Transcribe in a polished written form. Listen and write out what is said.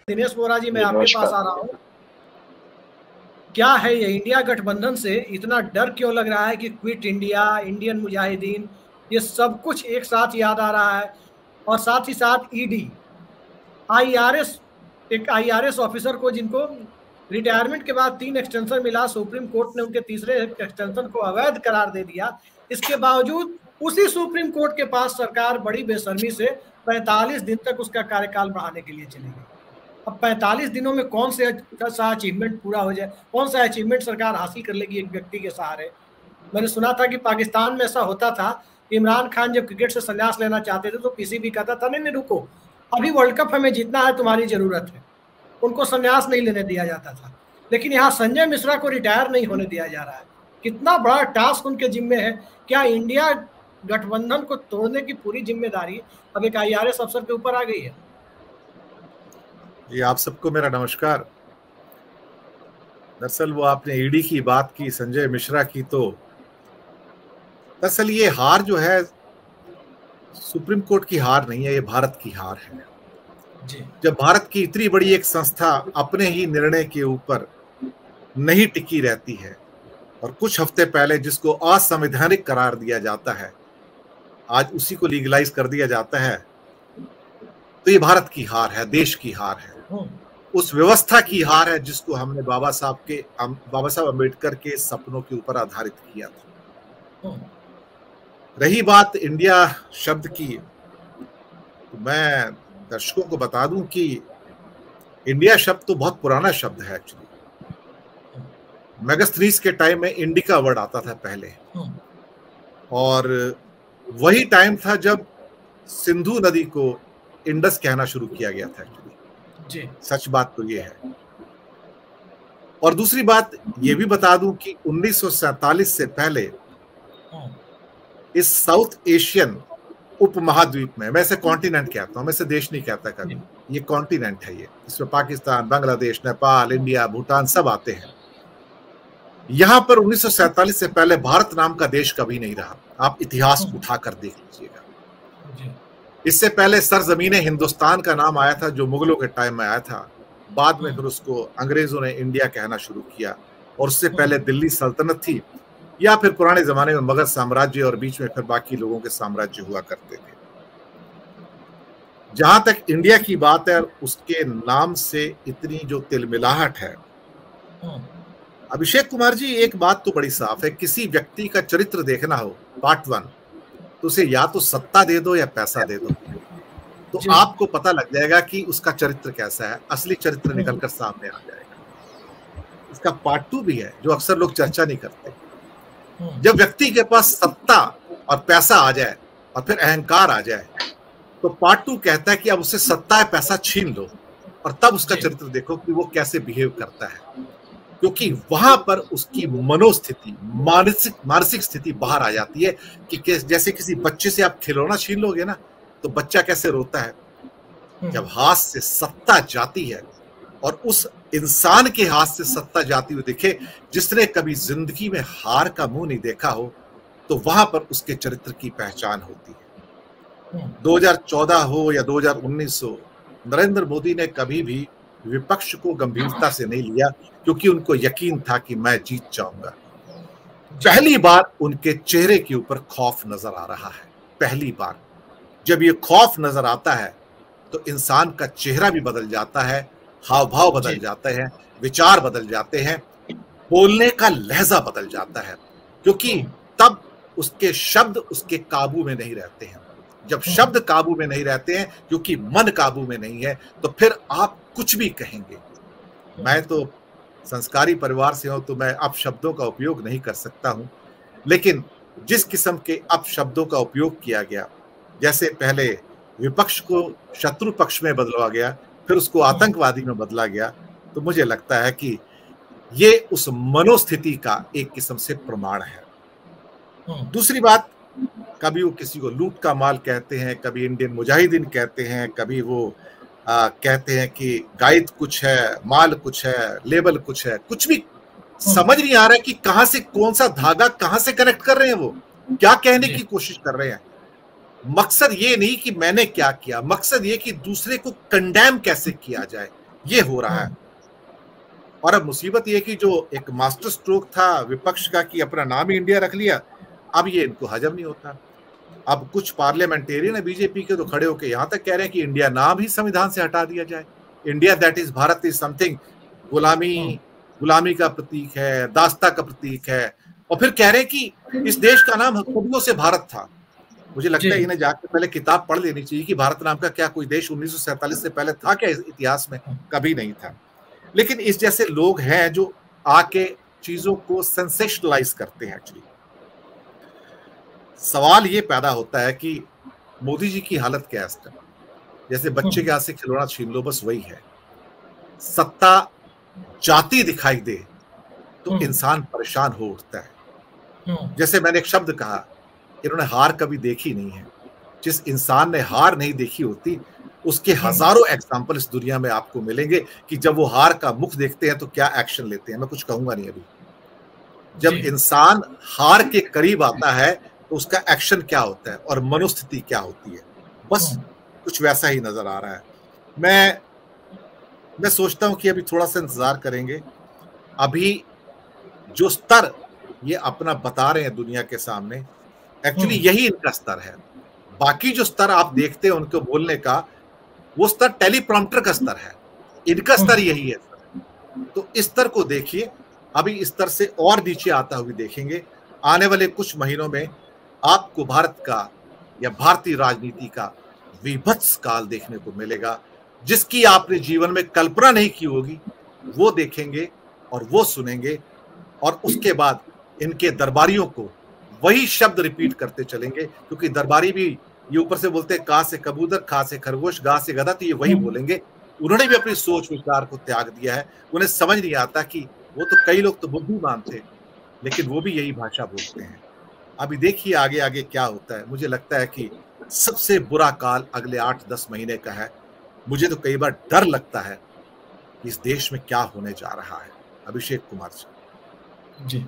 दिनेश बोरा जी, मैं आपके पास आ रहा हूँ। क्या है ये इंडिया गठबंधन से इतना डर क्यों लग रहा है कि क्विट इंडिया, इंडियन मुजाहिदीन, ये सब कुछ एक साथ याद आ रहा है। और साथ ही साथ ईडी, आईआरएस, एक आईआरएस ऑफिसर को जिनको रिटायरमेंट के बाद 3 एक्सटेंशन मिला, सुप्रीम कोर्ट ने उनके तीसरे एक्सटेंशन को अवैध करार दे दिया। इसके बावजूद उसी सुप्रीम कोर्ट के पास सरकार बड़ी बेशर्मी से 45 दिन तक उसका कार्यकाल बढ़ाने के लिए चली गई। अब 45 दिनों में कौन से सा अचीवमेंट पूरा हो जाए, कौन सा अचीवमेंट सरकार हासिल कर लेगी एक व्यक्ति के सहारे। मैंने सुना था कि पाकिस्तान में ऐसा होता था, इमरान खान जब क्रिकेट से संन्यास लेना चाहते थे तो पीसीबी कहता था नहीं रुको, अभी वर्ल्ड कप हमें जीतना है, तुम्हारी जरूरत है। उनको संन्यास नहीं लेने दिया जाता था। लेकिन यहाँ संजय मिश्रा को रिटायर नहीं होने दिया जा रहा है। कितना बड़ा टास्क उनके जिम्मे है। क्या इंडिया गठबंधन को तोड़ने की पूरी जिम्मेदारी अब एक आईआरएस अफसर के ऊपर आ गई है? जी, आप सबको मेरा नमस्कार। दरअसल वो आपने ईडी की बात की, संजय मिश्रा की, तो दरअसल ये हार जो है सुप्रीम कोर्ट की हार नहीं है, ये भारत की हार है जी। जब भारत की इतनी बड़ी एक संस्था अपने ही निर्णय के ऊपर नहीं टिकी रहती है और कुछ हफ्ते पहले जिसको असंवैधानिक करार दिया जाता है आज उसी को लीगलाइज कर दिया जाता है, तो ये भारत की हार है, देश की हार है, उस व्यवस्था की हार है जिसको हमने बाबा साहब अम्बेडकर के सपनों के ऊपर आधारित किया था। रही बात इंडिया शब्द की, तो मैं दर्शकों को बता दूं कि इंडिया शब्द तो बहुत पुराना शब्द है। एक्चुअली मेगास्थनीज के टाइम में इंडिका वर्ड आता था पहले, और वही टाइम था जब सिंधु नदी को इंडस कहना शुरू किया गया था। एक्चुअली जी, सच बात तो ये है। और दूसरी बात ये भी बता दूं कि 1947 से पहले इस साउथ एशियन उपमहाद्वीप में, मैं इसे कॉन्टिनेंट कहता हूं, मैं इसे देश नहीं कहता कभी, ये कॉन्टिनेंट है, ये इसमें पाकिस्तान, बांग्लादेश, नेपाल, इंडिया, भूटान सब आते हैं। यहां पर 1947 से पहले भारत नाम का देश कभी नहीं रहा। आप इतिहास उठाकर देख लीजिएगा। इससे पहले सरजमीने हिंदुस्तान का नाम आया था जो मुगलों के टाइम में आया था, बाद में फिर उसको अंग्रेजों ने इंडिया कहना शुरू किया। और उससे पहले दिल्ली सल्तनत थी, या फिर पुराने जमाने में मगध साम्राज्य, और बीच में फिर बाकी लोगों के साम्राज्य हुआ करते थे। जहां तक इंडिया की बात है, उसके नाम से इतनी जो तिलमिलाहट है, अभिषेक कुमार जी, एक बात तो बड़ी साफ है, किसी व्यक्ति का चरित्र देखना हो पार्ट 1, तो उसे या तो सत्ता दे दो या पैसा दे दो, तो आपको पता लग जाएगा कि उसका चरित्र कैसा है, असली चरित्र निकलकर सामने आ जाएगा। इसका पार्ट 2 भी है जो अक्सर लोग चर्चा नहीं करते। जब व्यक्ति के पास सत्ता और पैसा आ जाए और फिर अहंकार आ जाए, तो पार्ट 2 कहता है कि अब उससे सत्ता है पैसा छीन लो और तब उसका चरित्र देखो कि वो कैसे बिहेव करता है, क्योंकि वहां पर उसकी मनोस्थिति, मानसिक स्थिति बाहर आ जाती है कि जैसे किसी बच्चे से आप खिलौना छीन लोगे ना, तो बच्चा कैसे रोता है। जब हाथ से सत्ता जाती है, और उस इंसान के हाथ से सत्ता जाती हुई दिखे जिसने कभी जिंदगी में हार का मुंह नहीं देखा हो, तो वहां पर उसके चरित्र की पहचान होती है। 2014 हो या 2019 हो, नरेंद्र मोदी ने कभी भी विपक्ष को गंभीरता से नहीं लिया, क्योंकि उनको यकीन था कि मैं जीत जाऊंगा। पहली बार उनके चेहरे के ऊपर खौफ नजर आ रहा है। पहली बार जब ये खौफ नजर आता है तो इंसान का चेहरा भी बदल जाता है, हाव भाव बदल जाते हैं, विचार बदल जाते हैं, बोलने का लहजा बदल जाता है, क्योंकि तब उसके शब्द उसके काबू में नहीं रहते हैं। जब शब्द काबू में नहीं रहते हैं, क्योंकि मन काबू में नहीं है, तो फिर आप कुछ भी कहेंगे। मैं तो संस्कारी परिवार से हूं, तो मैं अपशब्दों का उपयोग नहीं कर सकता हूं, लेकिन जिस किस्म के अपशब्दों का उपयोग किया गया, जैसे पहले विपक्ष को शत्रु पक्ष में बदला गया, फिर उसको आतंकवादी में बदला गया, तो मुझे लगता है कि ये उस मनोस्थिति का एक किस्म से प्रमाण है। दूसरी बात, कभी वो किसी को लूट का माल कहते हैं, कभी इंडियन मुजाहिदीन कहते हैं, कभी वो कहते हैं कि गाइड कुछ है, माल कुछ है, लेबल कुछ है, कुछ भी समझ नहीं आ रहा है कि कहां से कौन सा धागा कहां से कनेक्ट कर रहे हैं, वो क्या कहने की कोशिश कर रहे हैं। मकसद ये नहीं कि मैंने क्या किया, मकसद ये कि दूसरे को कंडेम कैसे किया जाए, ये हो रहा है। और अब मुसीबत ये कि जो एक मास्टर स्ट्रोक था विपक्ष का कि अपना नाम ही इंडिया रख लिया, अब ये इनको हजम नहीं होता। अब कुछ पार्लियामेंटेरियन है बीजेपी के तो खड़े होकर यहां तक कह रहे हैं कि इंडिया नाम ही संविधान से हटा दिया जाए। India that is Bharat is something, गुलामी का प्रतीक है, दास्ता का प्रतीक है। और फिर कह रहे हैं कि इस देश का नाम सदियों से भारत था। मुझे लगता है इन्हें जाकर पहले किताब पढ़ लेनी चाहिए कि भारत नाम का क्या कोई देश 1947 से पहले था क्या इतिहास में? कभी नहीं था। लेकिन इस जैसे लोग हैं जो आके चीजों को सेंसेशनलाइज करते हैं। एक्चुअली सवाल ये पैदा होता है कि मोदी जी की हालत क्या है इस टाइम? जैसे बच्चे के हाथ से खिलौना छीन लो, बस वही है। सत्ता जाती दिखाई दे तो इंसान परेशान हो उठता है। जैसे मैंने एक शब्द कहा, इन्होंने हार कभी देखी नहीं है। जिस इंसान ने हार नहीं देखी होती उसके हजारों एग्जाम्पल इस दुनिया में आपको मिलेंगे कि जब वो हार का मुख देखते हैं तो क्या एक्शन लेते हैं। मैं कुछ कहूंगा नहीं अभी। जब इंसान हार के करीब आता है तो उसका एक्शन क्या होता है और मनोस्थिति क्या होती है, बस कुछ वैसा ही नजर आ रहा है। मैं सोचता हूं कि अभी थोड़ा सा इंतजार करेंगे। अभी जो स्तर ये अपना बता रहे हैं दुनिया के सामने, एक्चुअली यही इनका स्तर है। बाकी जो स्तर आप देखते हैं उनको बोलने का, वो स्तर टेलीप्रॉम्प्टर का स्तर है। इनका स्तर यही है। तो इस स्तर को देखिए, अभी इस स्तर से और नीचे आता हुए देखेंगे। आने वाले कुछ महीनों में आपको भारत का या भारतीय राजनीति का विभत्स काल देखने को मिलेगा, जिसकी आपने जीवन में कल्पना नहीं की होगी। वो देखेंगे और वो सुनेंगे, और उसके बाद इनके दरबारियों को वही शब्द रिपीट करते चलेंगे, क्योंकि दरबारी भी ये ऊपर से बोलते हैं का से कबूतर, खा से खरगोश, गा से गधा, तो ये वही बोलेंगे। उन्होंने भी अपनी सोच विचार को त्याग दिया है। उन्हें समझ नहीं आता कि वो तो कई लोग तो बुद्धिमान थे, लेकिन वो भी यही भाषा बोलते हैं। अभी देखिए आगे आगे क्या होता है। मुझे लगता है कि सबसे बुरा काल अगले 8-10 महीने का है। मुझे तो कई बार डर लगता है कि इस देश में क्या होने जा रहा है। अभिषेक कुमार जी।